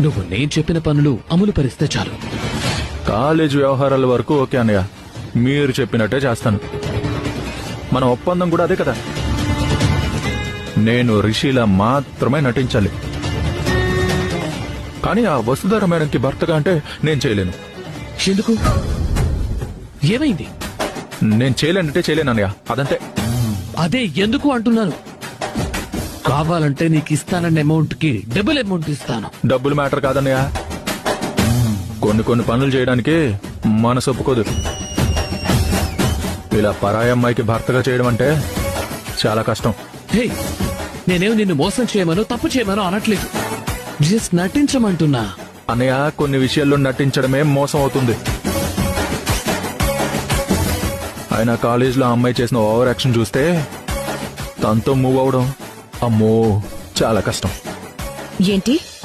నువ్వు నేను చెప్పిన పనులు అమలు పరిస్తే చాలు. కాలేజ్ వ్యవహారాల వరకు ఓకే అన్నయ్య, మీరు చెప్పినట్టే చేస్తాను. మన ఒప్పందం కూడా అదే కదా. నేను రిషిలా మాత్రమే నటించాలి, కానీ ఆ వసుధర మేడంకి భర్తగా అంటే నేను చేయలేను. ఎందుకు? ఏమైంది? నేను చేయలేనంటే చేయలేను అన్నయ్య, అదంతే. అదే ఎందుకు అంటున్నాను. కావాలంటే నీకు ఇస్తానన్న అమౌంట్ కి డబుల్ అమౌంట్ ఇస్తాను. డబ్బులు మ్యాటర్ కాదన్నయ్య, కొన్ని పనులు చేయడానికి మనసు ఒప్పుకోదు. ఇలా పరాయి అమ్మాయికి భర్తగా చేయడం అంటే చాలా కష్టం. హే, నేనేం నిన్ను మోసం చేయమనో తప్పు చేయమనో అనట్లేదు, జస్ట్ నటించమంటున్నా. అన్నయ్య, కొన్ని విషయాల్లో నటించడమే మోసం అవుతుంది. ఆయన కాలేజీలో అమ్మాయి చేసిన ఓవర్ యాక్షన్ చూస్తే తనతో మూవ్ అవడం అమ్మో చాలా కష్టం. ఏంటి